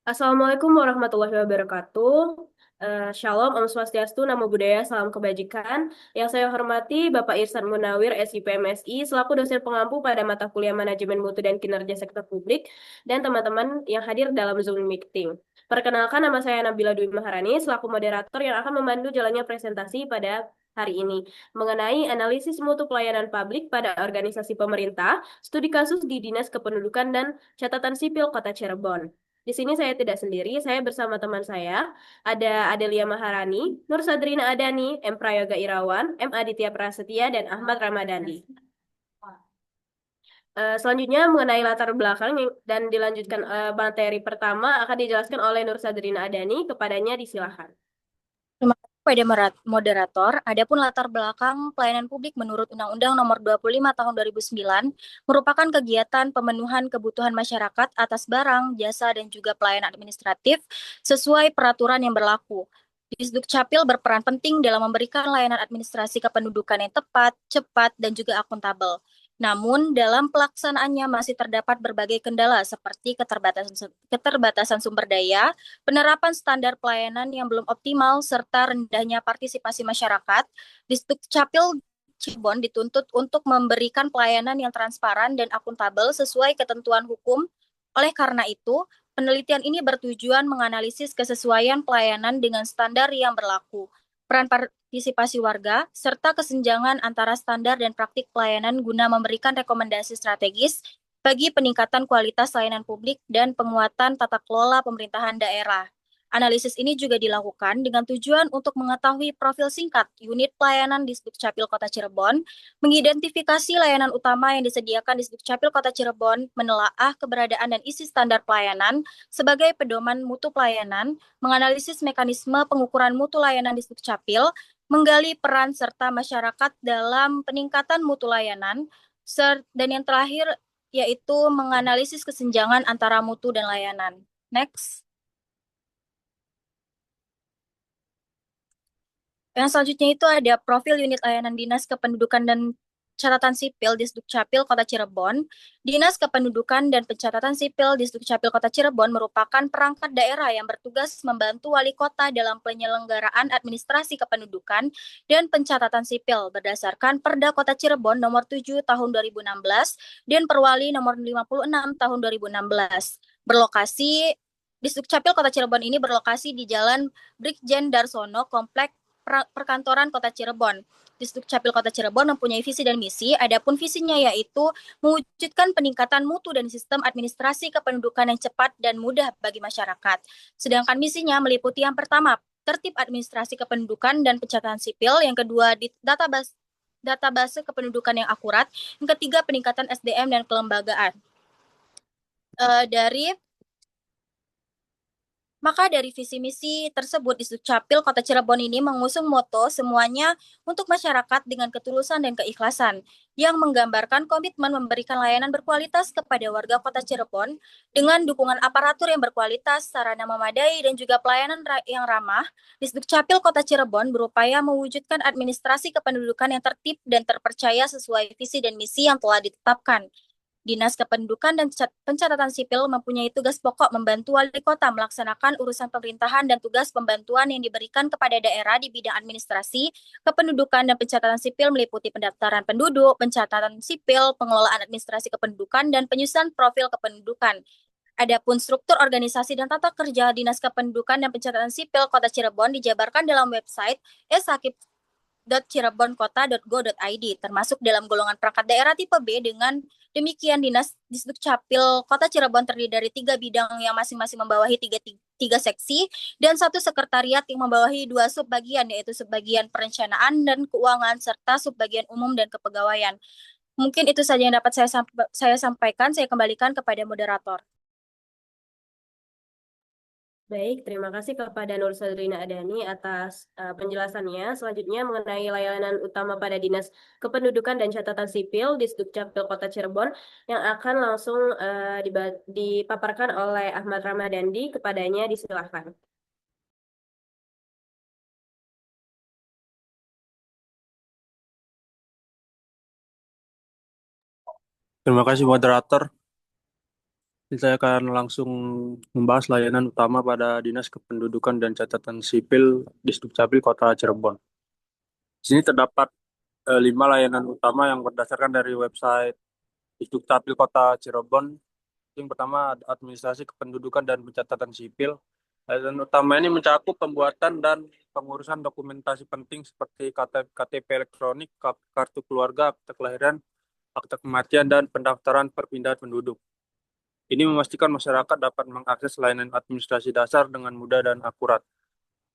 Assalamualaikum warahmatullahi wabarakatuh. Shalom, Om Swastiastu, Namo Buddhaya, Salam Kebajikan. Yang saya hormati Bapak Irsan Munawir, SIPMSI, selaku dosen pengampu pada mata kuliah Manajemen Mutu dan Kinerja Sektor Publik, dan teman-teman yang hadir dalam Zoom meeting. Perkenalkan, nama saya Nabila Dwi Maharani, selaku moderator yang akan memandu jalannya presentasi pada hari ini mengenai analisis mutu pelayanan publik pada organisasi pemerintah, studi kasus di Dinas Kependudukan dan Catatan Sipil Kota Cirebon. Di sini saya tidak sendiri, saya bersama teman saya, ada Adelia Maharani, Nur Sadrina Adani, M. Prayoga Irawan, M. Aditya Prasetya, dan Ahmad Ramadhani. Selanjutnya mengenai latar belakang dan dilanjutkan materi pertama akan dijelaskan oleh Nur Sadrina Adani, kepadanya disilakan. Terima kasih pada moderator. Adapun latar belakang pelayanan publik menurut Undang-Undang Nomor 25 Tahun 2009 merupakan kegiatan pemenuhan kebutuhan masyarakat atas barang, jasa, dan juga pelayanan administratif sesuai peraturan yang berlaku. Disdukcapil berperan penting dalam memberikan layanan administrasi kependudukan yang tepat, cepat, dan juga akuntabel. Namun, dalam pelaksanaannya masih terdapat berbagai kendala seperti keterbatasan sumber daya, penerapan standar pelayanan yang belum optimal, serta rendahnya partisipasi masyarakat. Disdukcapil Cirebon dituntut untuk memberikan pelayanan yang transparan dan akuntabel sesuai ketentuan hukum. Oleh karena itu, penelitian ini bertujuan menganalisis kesesuaian pelayanan dengan standar yang berlaku, peran partisipasi warga, serta kesenjangan antara standar dan praktik pelayanan guna memberikan rekomendasi strategis bagi peningkatan kualitas layanan publik dan penguatan tata kelola pemerintahan daerah. Analisis ini juga dilakukan dengan tujuan untuk mengetahui profil singkat unit pelayanan di Dukcapil Kota Cirebon, mengidentifikasi layanan utama yang disediakan di Dukcapil Kota Cirebon, menelaah keberadaan dan isi standar pelayanan sebagai pedoman mutu pelayanan, menganalisis mekanisme pengukuran mutu layanan di Dukcapil, menggali peran serta masyarakat dalam peningkatan mutu layanan, dan yang terakhir yaitu menganalisis kesenjangan antara mutu dan layanan. Next. Yang selanjutnya itu ada profil unit layanan Dinas Kependudukan dan Catatan Sipil di Dukcapil Kota Cirebon. Dinas Kependudukan dan Pencatatan Sipil di Dukcapil Kota Cirebon merupakan perangkat daerah yang bertugas membantu wali kota dalam penyelenggaraan administrasi kependudukan dan pencatatan sipil berdasarkan Perda Kota Cirebon Nomor 7 Tahun 2016 dan Perwali Nomor 56 Tahun 2016. Berlokasi di Dukcapil Kota Cirebon ini berlokasi di Jalan Brigjen Darsono, Komplek Perkantoran Kota Cirebon. Dukcapil Kota Cirebon mempunyai visi dan misi, adapun visinya yaitu mewujudkan peningkatan mutu dan sistem administrasi kependudukan yang cepat dan mudah bagi masyarakat. Sedangkan misinya meliputi yang pertama, tertib administrasi kependudukan dan pencatatan sipil, yang kedua di database kependudukan yang akurat, yang ketiga peningkatan SDM dan kelembagaan. Dari Maka dari visi misi tersebut di Dukcapil Kota Cirebon ini mengusung moto semuanya untuk masyarakat dengan ketulusan dan keikhlasan yang menggambarkan komitmen memberikan layanan berkualitas kepada warga Kota Cirebon dengan dukungan aparatur yang berkualitas, sarana memadai dan juga pelayanan yang ramah. Di Dukcapil Kota Cirebon berupaya mewujudkan administrasi kependudukan yang tertib dan terpercaya sesuai visi dan misi yang telah ditetapkan. Dinas Kependudukan dan Pencatatan Sipil mempunyai tugas pokok membantu wali kota melaksanakan urusan pemerintahan dan tugas pembantuan yang diberikan kepada daerah di bidang administrasi, kependudukan, dan pencatatan sipil meliputi pendaftaran penduduk, pencatatan sipil, pengelolaan administrasi kependudukan, dan penyusunan profil kependudukan. Adapun struktur organisasi dan tata kerja Dinas Kependudukan dan Pencatatan Sipil Kota Cirebon dijabarkan dalam website esakip.cirebonkota.go.id, termasuk dalam golongan perangkat daerah tipe B. Dengan demikian, Dinas Disdukcapil Kota Cirebon terdiri dari 3 bidang yang masing-masing membawahi tiga seksi dan 1 sekretariat yang membawahi 2 subbagian, yaitu subbagian perencanaan dan keuangan serta subbagian umum dan kepegawaian. Mungkin itu saja yang dapat saya sampaikan. Saya kembalikan kepada moderator. Baik, terima kasih kepada Nur Sadrina Adani atas penjelasannya. Selanjutnya mengenai layanan utama pada Dinas Kependudukan dan Catatan Sipil di Dukcapil Kota Cirebon yang akan langsung dipaparkan oleh Ahmad Ramadhani, kepadanya disilakan. Terima kasih moderator. Saya akan langsung membahas layanan utama pada Dinas Kependudukan dan Catatan Sipil di Dukcapil Kota Cirebon. Di sini terdapat 5 layanan utama yang berdasarkan dari website Dukcapil Kota Cirebon. Yang pertama ada administrasi kependudukan dan pencatatan sipil. Layanan utama ini mencakup pembuatan dan pengurusan dokumentasi penting seperti KTP elektronik, kartu keluarga, akte kelahiran, akte kematian, dan pendaftaran perpindahan penduduk. Ini memastikan masyarakat dapat mengakses layanan administrasi dasar dengan mudah dan akurat.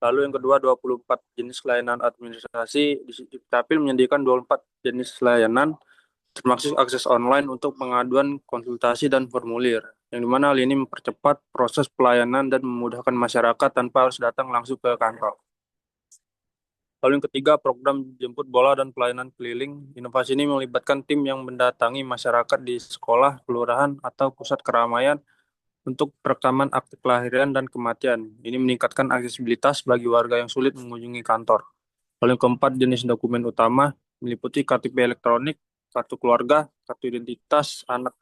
Lalu yang kedua, 24 jenis layanan administrasi. Di Dukcapil menyediakan 24 jenis layanan, termasuk akses online untuk pengaduan, konsultasi, dan formulir. Yang dimana hal ini mempercepat proses pelayanan dan memudahkan masyarakat tanpa harus datang langsung ke kantor. Lalu yang ketiga, program jemput bola dan pelayanan keliling. Inovasi ini melibatkan tim yang mendatangi masyarakat di sekolah, kelurahan, atau pusat keramaian untuk perekaman akte kelahiran dan kematian. Ini meningkatkan aksesibilitas bagi warga yang sulit mengunjungi kantor. Lalu yang keempat, jenis dokumen utama meliputi KTP elektronik, kartu keluarga, kartu identitas anak,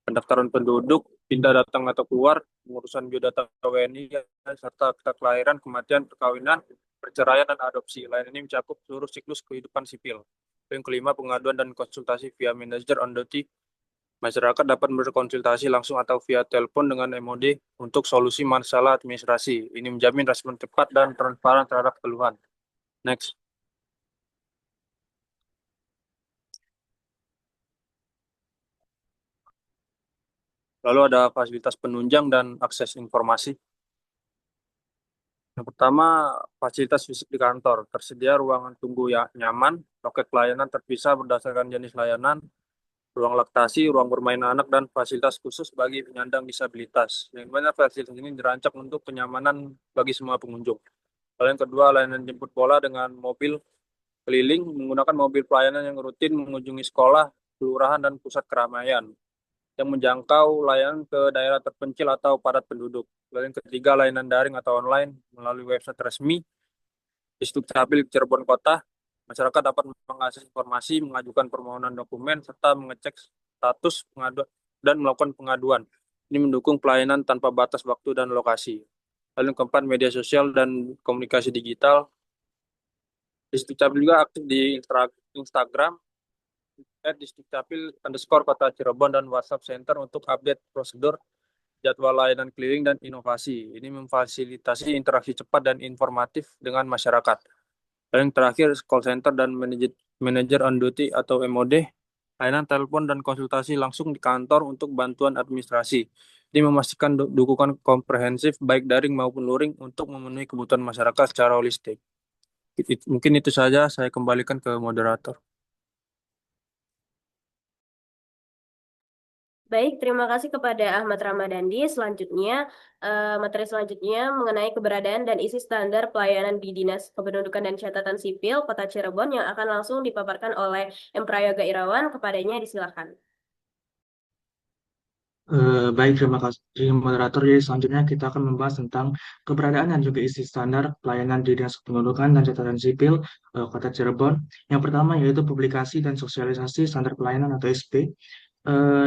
pendaftaran penduduk, pindah datang atau keluar, pengurusan biodata WNI, serta akta kelahiran, kematian, perkawinan, perceraian, dan adopsi. Lain ini mencakup seluruh siklus kehidupan sipil. Yang kelima, pengaduan dan konsultasi via manajer on duty. Masyarakat dapat berkonsultasi langsung atau via telepon dengan MOD untuk solusi masalah administrasi. Ini menjamin respon cepat dan transparan terhadap keluhan. Next. Lalu ada fasilitas penunjang dan akses informasi. Yang pertama, fasilitas fisik di kantor. Tersedia ruangan tunggu yang nyaman, loket pelayanan terpisah berdasarkan jenis layanan, ruang laktasi, ruang bermain anak, dan fasilitas khusus bagi penyandang disabilitas. Yang mana fasilitas ini dirancang untuk kenyamanan bagi semua pengunjung. Lalu yang kedua, layanan jemput bola dengan mobil keliling menggunakan mobil pelayanan yang rutin mengunjungi sekolah, kelurahan, dan pusat keramaian yang menjangkau layanan ke daerah terpencil atau padat penduduk. Lalu yang ketiga, layanan daring atau online melalui website resmi di Dukcapil Cirebon Kota. Masyarakat dapat mengakses informasi, mengajukan permohonan dokumen, serta mengecek status pengaduan dan melakukan pengaduan. Ini mendukung pelayanan tanpa batas waktu dan lokasi. Lalu yang keempat, media sosial dan komunikasi digital. Di Dukcapil juga aktif di Instagram, @disdukcapil_kota Cirebon dan WhatsApp Center untuk update prosedur, jadwal layanan keliling, dan inovasi. Ini memfasilitasi interaksi cepat dan informatif dengan masyarakat. Dan yang terakhir, call center dan manajer on duty atau MOD, layanan telepon dan konsultasi langsung di kantor untuk bantuan administrasi. Ini memastikan dukungan komprehensif baik daring maupun luring untuk memenuhi kebutuhan masyarakat secara holistik. Mungkin itu saja, saya kembalikan ke moderator. Baik, terima kasih kepada Ahmad Ramadhandi. Selanjutnya, materi selanjutnya mengenai keberadaan dan isi standar pelayanan di Dinas Kependudukan dan Catatan Sipil Kota Cirebon yang akan langsung dipaparkan oleh M. Prayoga Irawan. Kepadanya disilakan. Baik, terima kasih moderator. Jadi selanjutnya kita akan membahas tentang keberadaan dan juga isi standar pelayanan di Dinas Kependudukan dan Catatan Sipil Kota Cirebon. Yang pertama yaitu publikasi dan sosialisasi standar pelayanan atau SP.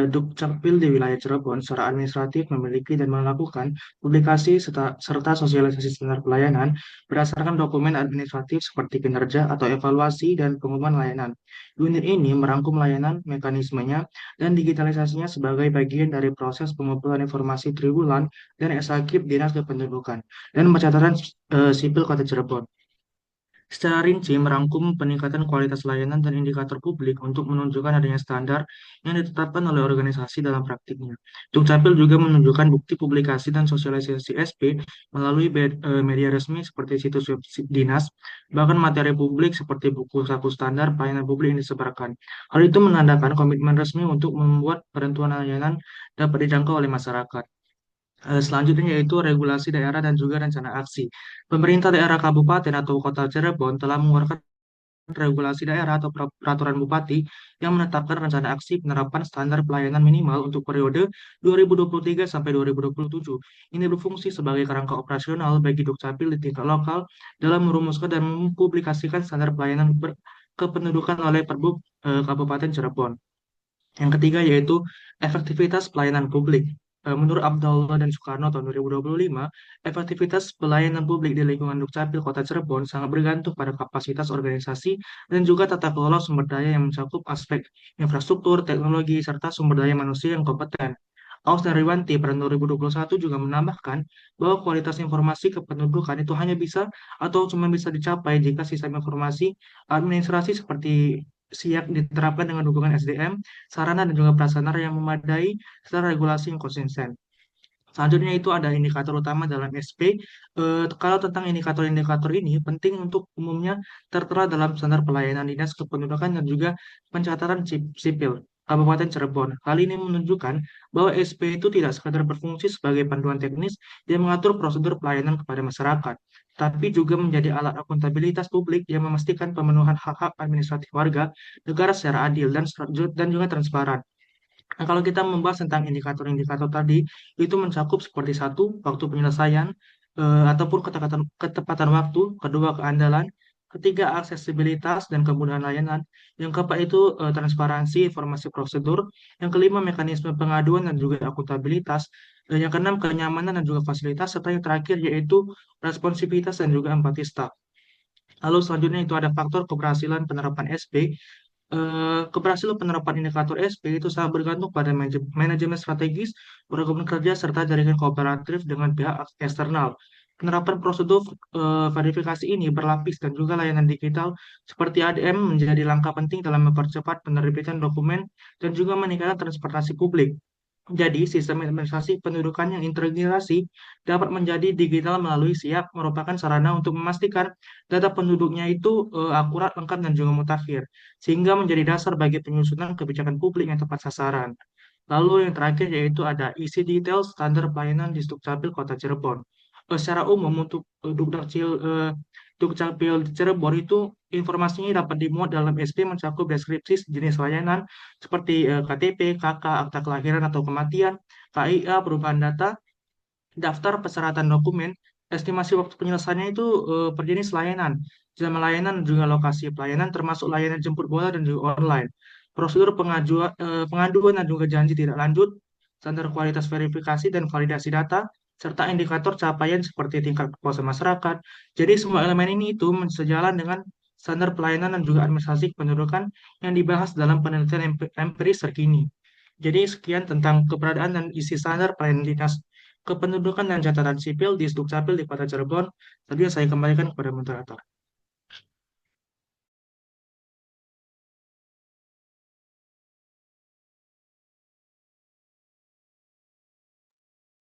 Dukcapil di wilayah Cirebon secara administratif memiliki dan melakukan publikasi serta sosialisasi standar pelayanan berdasarkan dokumen administratif seperti kinerja atau evaluasi dan pengumuman layanan. Unit ini merangkum layanan, mekanismenya, dan digitalisasinya sebagai bagian dari proses pengumpulan informasi triwulan dan eksakip Dinas Kependudukan dan Pencatatan Sipil Kota Cirebon. Secara rinci merangkum peningkatan kualitas layanan dan indikator publik untuk menunjukkan adanya standar yang ditetapkan oleh organisasi dalam praktiknya. Dukcapil juga menunjukkan bukti publikasi dan sosialisasi SP melalui media resmi seperti situs web dinas, bahkan materi publik seperti buku saku standar pelayanan publik yang disebarkan. Hal itu menandakan komitmen resmi untuk membuat penentuan layanan dapat dijangkau oleh masyarakat. Selanjutnya yaitu regulasi daerah dan juga rencana aksi. Pemerintah daerah kabupaten atau kota Cirebon telah mengeluarkan regulasi daerah atau peraturan bupati yang menetapkan rencana aksi penerapan standar pelayanan minimal untuk periode 2023 sampai 2027. Ini berfungsi sebagai kerangka operasional bagi Dukcapil di tingkat lokal dalam merumuskan dan mempublikasikan standar pelayanan kependudukan oleh Perbub Kabupaten Cirebon. Yang ketiga yaitu efektivitas pelayanan publik. Menurut Abdullah dan Soekarno tahun 2025, efektivitas pelayanan publik di lingkungan Dukcapil Kota Cirebon sangat bergantung pada kapasitas organisasi dan juga tata kelola sumber daya yang mencakup aspek infrastruktur, teknologi, serta sumber daya manusia yang kompeten. Aus dan Riwanti pada 2021 juga menambahkan bahwa kualitas informasi kependudukan itu hanya bisa atau cuma bisa dicapai jika sistem informasi administrasi seperti siap diterapkan dengan dukungan SDM, sarana dan juga prasarana yang memadai, serta regulasi yang konsisten. Selanjutnya itu ada indikator utama dalam SP. Kalau tentang indikator-indikator ini penting untuk umumnya tertera dalam standar pelayanan dinas kependudukan dan juga pencatatan sipil Kabupaten Cirebon. Hal ini menunjukkan bahwa SP itu tidak sekadar berfungsi sebagai panduan teknis yang mengatur prosedur pelayanan kepada masyarakat, tapi juga menjadi alat akuntabilitas publik yang memastikan pemenuhan hak-hak administratif warga negara secara adil dan juga transparan. Nah, kalau kita membahas tentang indikator-indikator tadi, itu mencakup seperti satu, waktu penyelesaian, ataupun ketepatan waktu, kedua, keandalan, ketiga, aksesibilitas dan kemudahan layanan, yang keempat itu transparansi informasi prosedur, yang kelima, mekanisme pengaduan dan juga akuntabilitas, dan yang keenam, kenyamanan dan juga fasilitas, serta yang terakhir yaitu responsivitas dan juga empati staf. Lalu selanjutnya itu ada faktor keberhasilan penerapan SP. Keberhasilan penerapan indikator SP itu sangat bergantung pada manajemen strategis, program kerja, serta jaringan kooperatif dengan pihak eksternal. Penerapan prosedur verifikasi ini berlapis dan juga layanan digital seperti ADM menjadi langkah penting dalam mempercepat penerbitan dokumen dan juga meningkatkan transportasi publik. Jadi, sistem administrasi pendudukan yang integrasi dapat menjadi digital melalui SIAP merupakan sarana untuk memastikan data penduduknya itu akurat, lengkap, dan juga mutakhir, sehingga menjadi dasar bagi penyusunan kebijakan publik yang tepat sasaran. Lalu yang terakhir yaitu ada isi detail standar pelayanan di Dukcapil Kota Cirebon. Secara umum untuk Dukcapil Cirebon itu informasinya dapat dimuat dalam SP mencakup deskripsi jenis layanan seperti KTP, KK, akta kelahiran atau kematian, KIA, perubahan data, daftar persyaratan dokumen, estimasi waktu penyelesaiannya itu per jenis layanan, jam layanan dan juga lokasi pelayanan termasuk layanan jemput bola dan juga online. Prosedur pengaduan dan juga janji tidak lanjut, standar kualitas verifikasi dan validasi data, serta indikator capaian seperti tingkat kepuasan masyarakat. Jadi semua elemen ini itu sejalan dengan standar pelayanan dan juga administrasi kependudukan yang dibahas dalam penelitian empiris terkini. Jadi sekian tentang keberadaan dan isi standar pelayanan dinas kependudukan dan catatan sipil di Dukcapil di Kota Cirebon. Tadi saya kembalikan kepada moderator.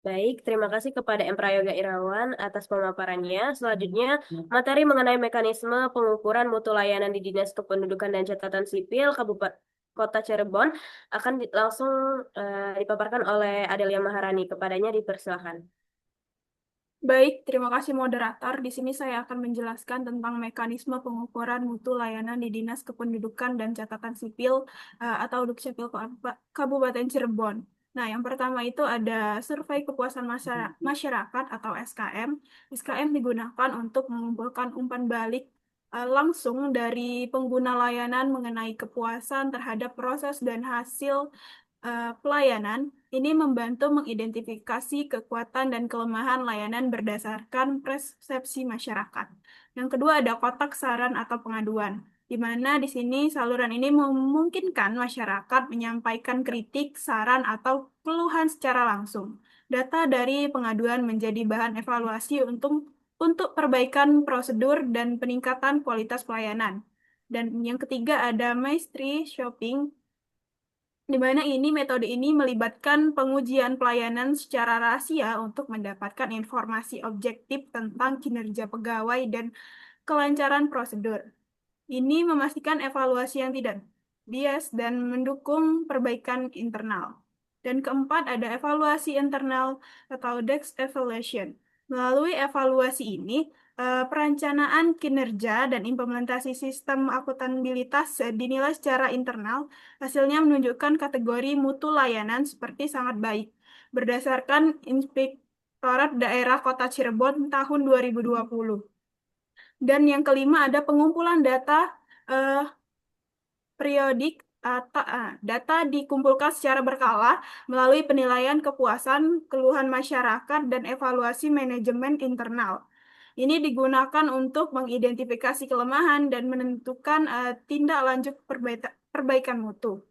Baik, terima kasih kepada M. Prayoga Irawan atas pemaparannya. Selanjutnya, materi mengenai mekanisme pengukuran mutu layanan di Dinas Kependudukan dan Catatan Sipil Kabupaten Kota Cirebon akan langsung dipaparkan oleh Adelia Maharani. Kepadanya dipersilakan. Baik, terima kasih moderator. Di sini saya akan menjelaskan tentang mekanisme pengukuran mutu layanan di Dinas Kependudukan dan Catatan Sipil atau Dukcapil Kabupaten Cirebon. Nah, yang pertama itu ada survei kepuasan masyarakat atau SKM. SKM digunakan untuk mengumpulkan umpan balik langsung dari pengguna layanan mengenai kepuasan terhadap proses dan hasil pelayanan. Ini membantu mengidentifikasi kekuatan dan kelemahan layanan berdasarkan persepsi masyarakat. Yang kedua ada kotak saran atau pengaduan, di mana di sini saluran ini memungkinkan masyarakat menyampaikan kritik, saran, atau keluhan secara langsung. Data dari pengaduan menjadi bahan evaluasi untuk perbaikan prosedur dan peningkatan kualitas pelayanan. Dan yang ketiga ada Maestri Shopping, di mana metode ini melibatkan pengujian pelayanan secara rahasia untuk mendapatkan informasi objektif tentang kinerja pegawai dan kelancaran prosedur. Ini memastikan evaluasi yang tidak bias dan mendukung perbaikan internal. Dan keempat ada evaluasi internal atau DEX evaluation. Melalui evaluasi ini, perencanaan kinerja dan implementasi sistem akuntabilitas dinilai secara internal. Hasilnya menunjukkan kategori mutu layanan seperti sangat baik berdasarkan Inspektorat Daerah Kota Cirebon tahun 2020. Dan yang kelima ada pengumpulan data periodik data dikumpulkan secara berkala melalui penilaian kepuasan, keluhan masyarakat, dan evaluasi manajemen internal. Ini digunakan untuk mengidentifikasi kelemahan dan menentukan tindak lanjut perbaikan mutu.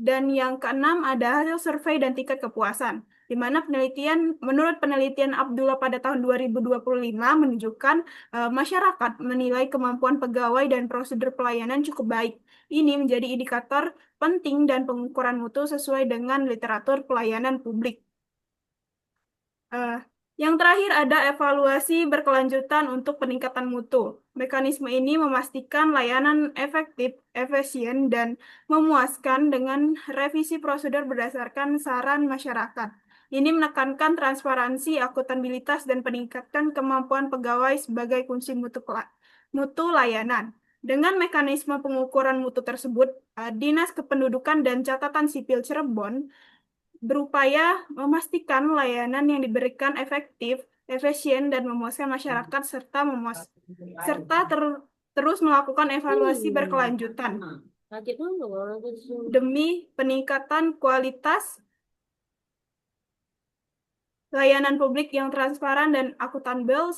Dan yang keenam ada hasil survei dan tingkat kepuasan, di mana menurut penelitian Abdullah pada tahun 2025 menunjukkan masyarakat menilai kemampuan pegawai dan prosedur pelayanan cukup baik. Ini menjadi indikator penting dan pengukuran mutu sesuai dengan literatur pelayanan publik. Eh, yang terakhir ada evaluasi berkelanjutan untuk peningkatan mutu. Mekanisme ini memastikan layanan efektif, efisien, dan memuaskan dengan revisi prosedur berdasarkan saran masyarakat. Ini menekankan transparansi, akuntabilitas, dan peningkatan kemampuan pegawai sebagai kunci mutu layanan. Dengan mekanisme pengukuran mutu tersebut, Dinas Kependudukan dan Catatan Sipil Cirebon berupaya memastikan layanan yang diberikan efektif, efisien, dan memuaskan masyarakat terus melakukan evaluasi berkelanjutan demi peningkatan kualitas layanan publik yang transparan dan akuntabel.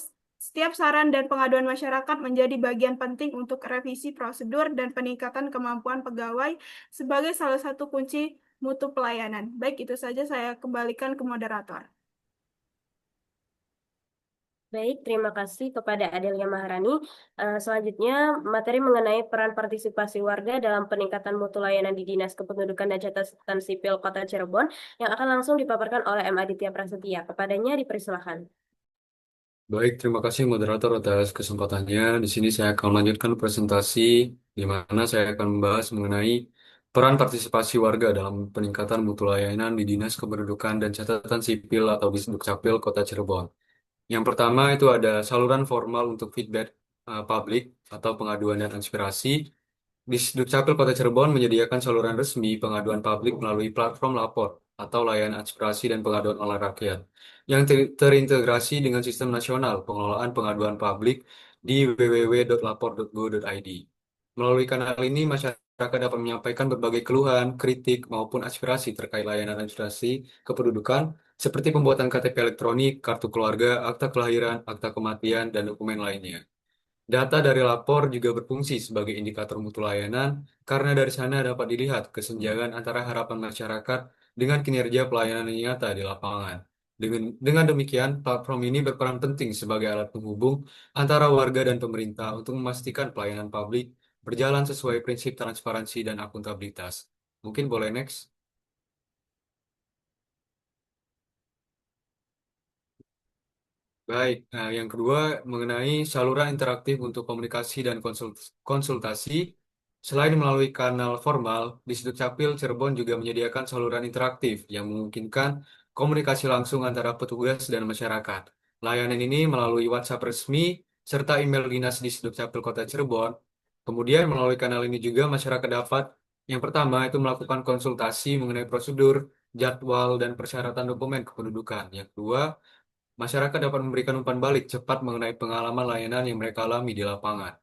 Setiap saran dan pengaduan masyarakat menjadi bagian penting untuk revisi prosedur dan peningkatan kemampuan pegawai sebagai salah satu kunci mutu pelayanan. Baik, itu saja saya kembalikan ke moderator. Baik, terima kasih kepada Adelia Maharani. Selanjutnya, materi mengenai peran partisipasi warga dalam peningkatan mutu layanan di Dinas Kependudukan dan Catatan Sipil Kota Cirebon yang akan langsung dipaparkan oleh M. Aditya Prasetya. Kepadanya dipersilakan. Baik, terima kasih moderator atas kesempatannya. Di sini saya akan melanjutkan presentasi di mana saya akan membahas mengenai peran partisipasi warga dalam peningkatan mutu layanan di Dinas Kependudukan dan Catatan Sipil atau di Dukcapil Kota Cirebon. Yang pertama itu ada saluran formal untuk feedback publik atau pengaduan dan aspirasi. Di Dukcapil Kota Cirebon menyediakan saluran resmi pengaduan publik melalui platform lapor atau layanan aspirasi dan pengaduan oleh rakyat yang terintegrasi dengan sistem nasional pengelolaan pengaduan publik di www.lapor.go.id. Melalui kanal ini, masyarakat dapat menyampaikan berbagai keluhan, kritik, maupun aspirasi terkait layanan administrasi kependudukan seperti pembuatan KTP elektronik, kartu keluarga, akta kelahiran, akta kematian, dan dokumen lainnya. Data dari lapor juga berfungsi sebagai indikator mutu layanan karena dari sana dapat dilihat kesenjangan antara harapan masyarakat dengan kinerja pelayanan yang nyata di lapangan. Dengan demikian, platform ini berperan penting sebagai alat penghubung antara warga dan pemerintah untuk memastikan pelayanan publik berjalan sesuai prinsip transparansi dan akuntabilitas. Mungkin boleh next. Baik, nah yang kedua mengenai saluran interaktif untuk komunikasi dan konsultasi. Selain melalui kanal formal, di Dukcapil Cirebon juga menyediakan saluran interaktif yang memungkinkan komunikasi langsung antara petugas dan masyarakat. Layanan ini melalui WhatsApp resmi serta email dinas di Dukcapil Kota Cirebon. Kemudian melalui kanal ini juga masyarakat dapat yang pertama itu melakukan konsultasi mengenai prosedur, jadwal, dan persyaratan dokumen kependudukan. Yang kedua, masyarakat dapat memberikan umpan balik cepat mengenai pengalaman layanan yang mereka alami di lapangan.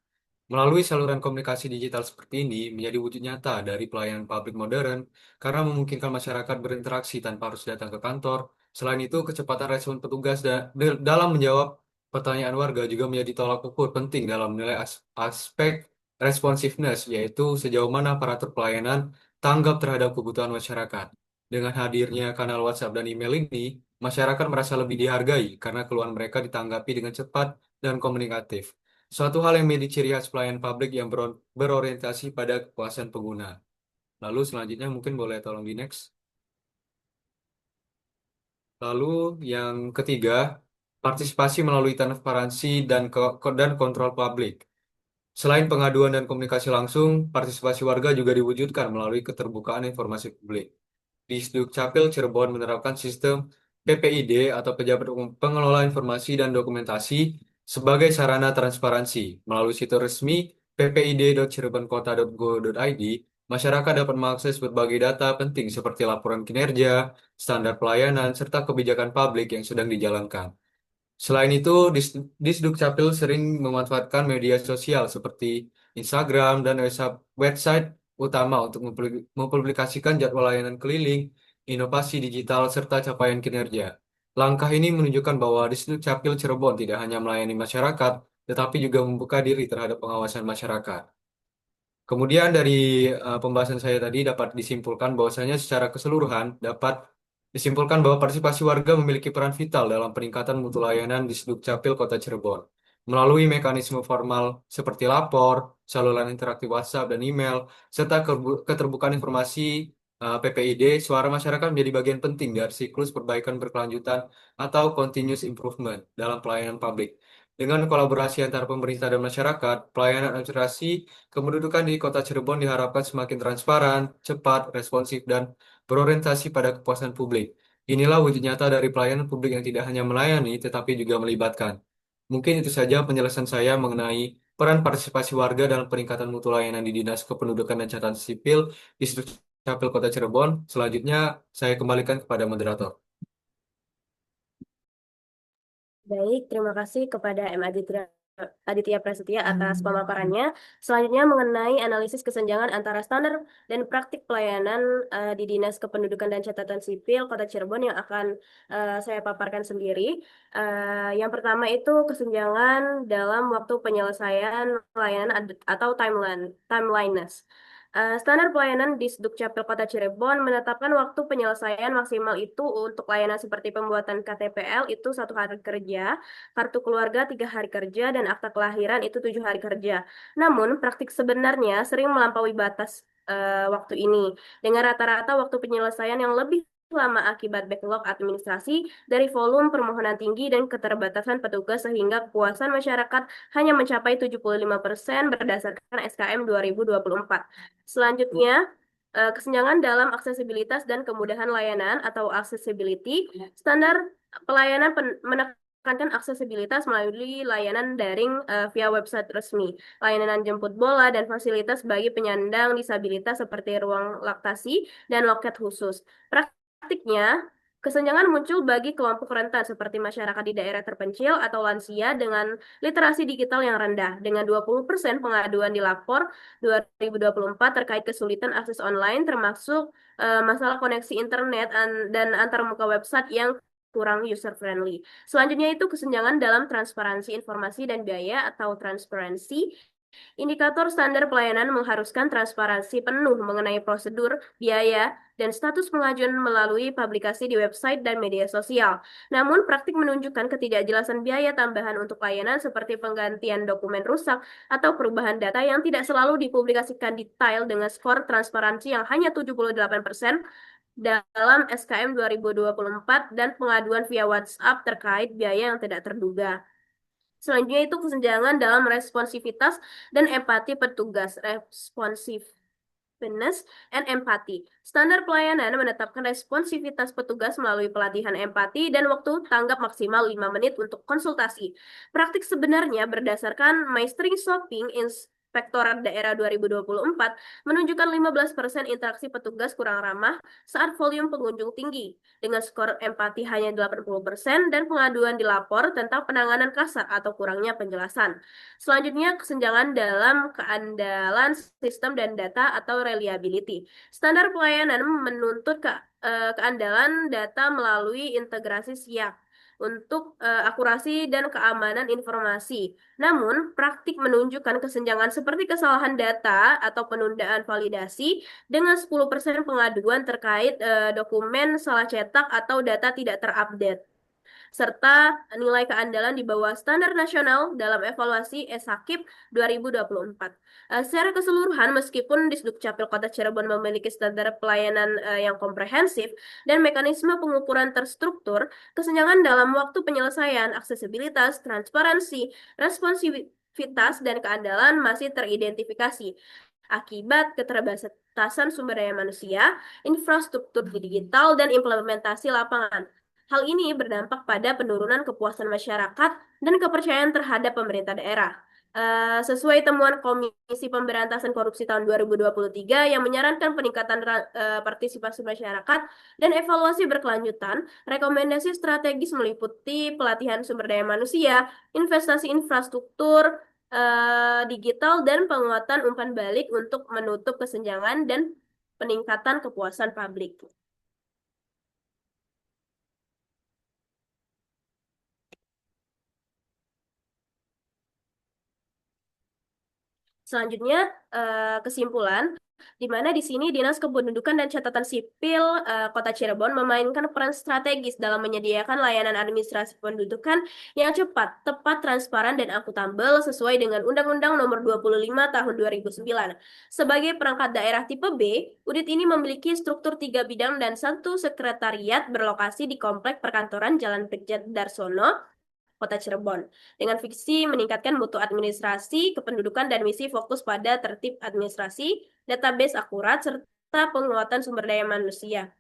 Melalui saluran komunikasi digital seperti ini menjadi wujud nyata dari pelayanan publik modern karena memungkinkan masyarakat berinteraksi tanpa harus datang ke kantor. Selain itu, kecepatan respon petugas dalam menjawab pertanyaan warga juga menjadi tolak ukur penting dalam menilai aspek responsiveness, yaitu sejauh mana aparatur pelayanan tanggap terhadap kebutuhan masyarakat. Dengan hadirnya kanal WhatsApp dan email ini, masyarakat merasa lebih dihargai karena keluhan mereka ditanggapi dengan cepat dan komunikatif. Suatu hal yang menjadi ciri khas pelayanan publik yang berorientasi pada kepuasan pengguna. Lalu selanjutnya mungkin boleh tolong di next. Lalu yang ketiga, partisipasi melalui transparansi dan kontrol publik. Selain pengaduan dan komunikasi langsung, partisipasi warga juga diwujudkan melalui keterbukaan informasi publik. Di Dukcapil Cirebon menerapkan sistem PPID atau Pejabat Pengelola Informasi dan Dokumentasi sebagai sarana transparansi. Melalui situs resmi ppid.cirebonkota.go.id, masyarakat dapat mengakses berbagai data penting seperti laporan kinerja, standar pelayanan, serta kebijakan publik yang sedang dijalankan. Selain itu, Disdukcapil sering memanfaatkan media sosial seperti Instagram dan website utama untuk mempublikasikan jadwal layanan keliling, inovasi digital, serta capaian kinerja. Langkah ini menunjukkan bahwa Distrik Capil Cirebon tidak hanya melayani masyarakat, tetapi juga membuka diri terhadap pengawasan masyarakat. Kemudian dari pembahasan saya tadi dapat disimpulkan bahwasanya secara keseluruhan dapat disimpulkan bahwa partisipasi warga memiliki peran vital dalam peningkatan mutu layanan di Sdukcapil Kota Cirebon. Melalui mekanisme formal seperti lapor, saluran interaktif WhatsApp dan email, serta keterbukaan informasi PPID, suara masyarakat menjadi bagian penting dari siklus perbaikan berkelanjutan atau continuous improvement dalam pelayanan publik. Dengan kolaborasi antara pemerintah dan masyarakat, pelayanan administrasi kependudukan di Kota Cirebon diharapkan semakin transparan, cepat, responsif, dan berorientasi pada kepuasan publik. Inilah wujud nyata dari pelayanan publik yang tidak hanya melayani, tetapi juga melibatkan. Mungkin itu saja penjelasan saya mengenai peran partisipasi warga dalam peningkatan mutu layanan di Dinas Kependudukan dan Catatan Sipil di Capil Kota Cirebon. Selanjutnya, saya kembalikan kepada moderator. Baik, terima kasih kepada M. Aditya Prasetya atas pemaparannya. Selanjutnya mengenai analisis kesenjangan antara standar dan praktik pelayanan di Dinas Kependudukan dan Catatan Sipil Kota Cirebon yang akan saya paparkan sendiri. Yang pertama itu kesenjangan dalam waktu penyelesaian layanan atau timeliness. Standar pelayanan di Dukcapil Kota Cirebon menetapkan waktu penyelesaian maksimal itu untuk layanan seperti pembuatan KTPL itu 1 hari kerja, kartu keluarga 3 hari kerja, dan akta kelahiran itu 7 hari kerja. Namun praktik sebenarnya sering melampaui batas waktu ini dengan rata-rata waktu penyelesaian yang lebih lama akibat backlog administrasi dari volume permohonan tinggi dan keterbatasan petugas sehingga kepuasan masyarakat hanya mencapai 75% berdasarkan SKM 2024. Selanjutnya, kesenjangan dalam aksesibilitas dan kemudahan layanan atau accessibility. Standar pelayanan menekankan aksesibilitas melalui layanan daring via website resmi, layanan jemput bola, dan fasilitas bagi penyandang disabilitas seperti ruang laktasi dan loket khusus. Praktiknya, kesenjangan muncul bagi kelompok rentan seperti masyarakat di daerah terpencil atau lansia dengan literasi digital yang rendah, dengan 20% pengaduan dilapor 2024 terkait kesulitan akses online termasuk masalah koneksi internet dan antarmuka website yang kurang user friendly. Selanjutnya itu kesenjangan dalam transparansi informasi dan biaya atau transparansi. Indikator standar pelayanan mengharuskan transparansi penuh mengenai prosedur, biaya, dan status pengajuan melalui publikasi di website dan media sosial. Namun, praktik menunjukkan ketidakjelasan biaya tambahan untuk layanan seperti penggantian dokumen rusak atau perubahan data yang tidak selalu dipublikasikan detail dengan skor transparansi yang hanya 78% dalam SKM 2024 dan pengaduan via WhatsApp terkait biaya yang tidak terduga. Selanjutnya itu kesenjangan dalam responsivitas dan empati petugas. Responsiveness and empathy. Standar pelayanan menetapkan responsivitas petugas melalui pelatihan empati dan waktu tanggap maksimal 5 menit untuk konsultasi. Praktik sebenarnya berdasarkan Maestring Shopping Inspektorat Daerah 2024 menunjukkan 15% interaksi petugas kurang ramah saat volume pengunjung tinggi, dengan skor empati hanya 80% dan pengaduan dilapor tentang penanganan kasar atau kurangnya penjelasan. Selanjutnya, kesenjangan dalam keandalan sistem dan data atau reliability. Standar pelayanan menuntut keandalan data melalui integrasi siap untuk akurasi dan keamanan informasi. Namun, praktik menunjukkan kesenjangan seperti kesalahan data atau penundaan validasi dengan 10% pengaduan terkait dokumen salah cetak atau data tidak terupdate, serta nilai keandalan di bawah standar nasional dalam evaluasi ESAKIP 2024. Secara keseluruhan, meskipun Disdukcapil Kota Cirebon memiliki standar pelayanan yang komprehensif dan mekanisme pengukuran terstruktur, kesenjangan dalam waktu penyelesaian, aksesibilitas, transparansi, responsivitas, dan keandalan masih teridentifikasi akibat keterbatasan sumber daya manusia, infrastruktur digital, dan implementasi lapangan. Hal ini berdampak pada penurunan kepuasan masyarakat dan kepercayaan terhadap pemerintah daerah. Sesuai temuan Komisi Pemberantasan Korupsi tahun 2023 yang menyarankan peningkatan partisipasi masyarakat dan evaluasi berkelanjutan, rekomendasi strategis meliputi pelatihan sumber daya manusia, investasi infrastruktur, digital dan penguatan umpan balik untuk menutup kesenjangan dan peningkatan kepuasan publik. Selanjutnya, kesimpulan, di mana di sini Dinas Kependudukan dan Catatan Sipil Kota Cirebon memainkan peran strategis dalam menyediakan layanan administrasi pendudukan yang cepat, tepat, transparan, dan akuntabel sesuai dengan Undang-Undang Nomor 25 Tahun 2009. Sebagai perangkat daerah tipe B, unit ini memiliki struktur 3 bidang dan 1 sekretariat berlokasi di Komplek Perkantoran Jalan Brigjen Darsono, Kota Cirebon, dengan visi meningkatkan mutu administrasi, kependudukan, dan misi fokus pada tertib administrasi, database akurat, serta penguatan sumber daya manusia.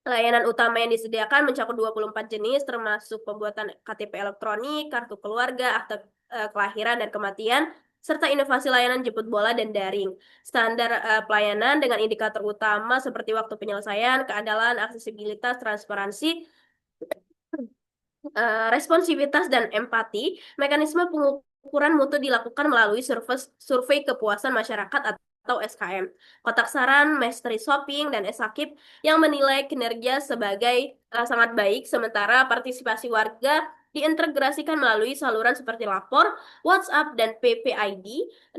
Layanan utama yang disediakan mencakup 24 jenis, termasuk pembuatan KTP elektronik, kartu keluarga, akte kelahiran dan kematian, serta inovasi layanan jemput bola dan daring. Standar pelayanan dengan indikator utama seperti waktu penyelesaian, keandalan, aksesibilitas, transparansi, responsivitas dan empati. Mekanisme pengukuran mutu dilakukan melalui survei kepuasan masyarakat atau SKM, kotak saran, mystery shopping, dan esakip yang menilai kinerja sebagai sangat baik, sementara partisipasi warga diintegrasikan melalui saluran seperti lapor, WhatsApp, dan PPID.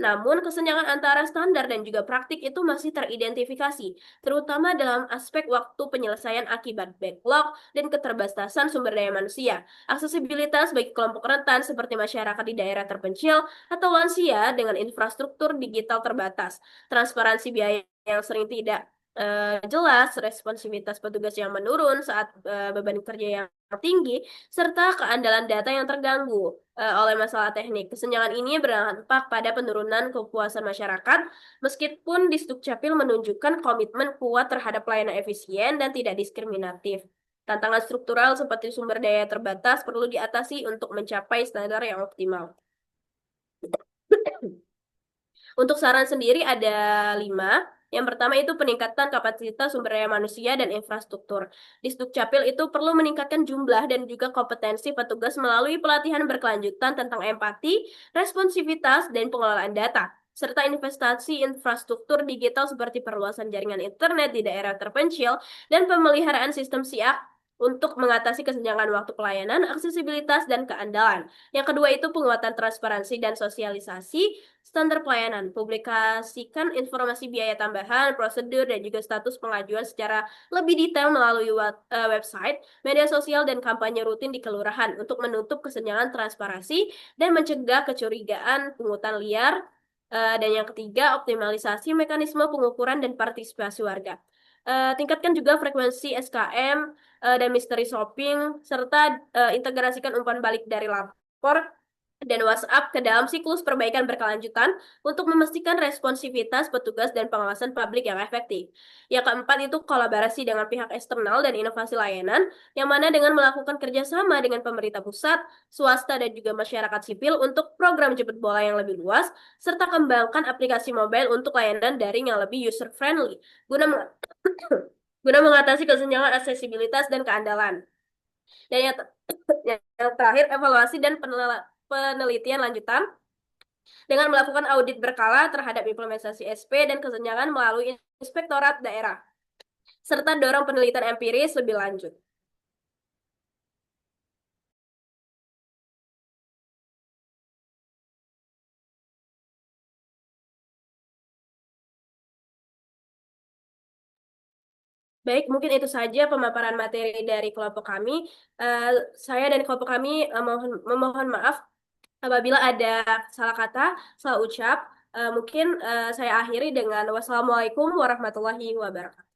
Namun, kesenjangan antara standar dan juga praktik itu masih teridentifikasi, terutama dalam aspek waktu penyelesaian akibat backlog dan keterbatasan sumber daya manusia. Aksesibilitas bagi kelompok rentan seperti masyarakat di daerah terpencil atau lansia dengan infrastruktur digital terbatas. Transparansi biaya yang sering tidak jelas, responsivitas petugas yang menurun saat beban kerja yang tinggi, serta keandalan data yang terganggu oleh masalah teknik. Kesenjangan ini berdampak pada penurunan kepuasan masyarakat, meskipun Disdukcapil menunjukkan komitmen kuat terhadap pelayanan efisien dan tidak diskriminatif. Tantangan struktural seperti sumber daya terbatas perlu diatasi untuk mencapai standar yang optimal. Untuk saran sendiri ada 5. Yang pertama itu peningkatan kapasitas sumber daya manusia dan infrastruktur. Disdukcapil itu perlu meningkatkan jumlah dan juga kompetensi petugas melalui pelatihan berkelanjutan tentang empati, responsivitas, dan pengelolaan data, serta investasi infrastruktur digital seperti perluasan jaringan internet di daerah terpencil dan pemeliharaan sistem SIAK untuk mengatasi kesenjangan waktu pelayanan, aksesibilitas, dan keandalan. Yang kedua itu penguatan transparansi dan sosialisasi standar pelayanan, publikasikan informasi biaya tambahan, prosedur, dan juga status pengajuan secara lebih detail melalui website, media sosial, dan kampanye rutin di kelurahan untuk menutup kesenjangan transparansi dan mencegah kecurigaan pungutan liar. Dan yang ketiga, optimalisasi mekanisme pengukuran dan partisipasi warga. Tingkatkan juga frekuensi SKM dan mystery shopping, serta integrasikan umpan balik dari lapor dan WhatsApp ke dalam siklus perbaikan berkelanjutan untuk memastikan responsivitas petugas dan pengawasan publik yang efektif. Yang keempat itu kolaborasi dengan pihak eksternal dan inovasi layanan, yang mana dengan melakukan kerjasama dengan pemerintah pusat, swasta, dan juga masyarakat sipil untuk program jemput bola yang lebih luas, serta kembangkan aplikasi mobile untuk layanan daring yang lebih user-friendly, guna guna mengatasi kesenjangan aksesibilitas dan keandalan. Dan yang terakhir, evaluasi dan penelitian lanjutan dengan melakukan audit berkala terhadap implementasi SP dan kesenjangan melalui inspektorat daerah, serta dorong penelitian empiris lebih lanjut. Baik, mungkin itu saja pemaparan materi dari kelompok kami. Saya dan kelompok kami memohon maaf apabila ada salah kata, salah ucap. Mungkin saya akhiri dengan wassalamualaikum warahmatullahi wabarakatuh.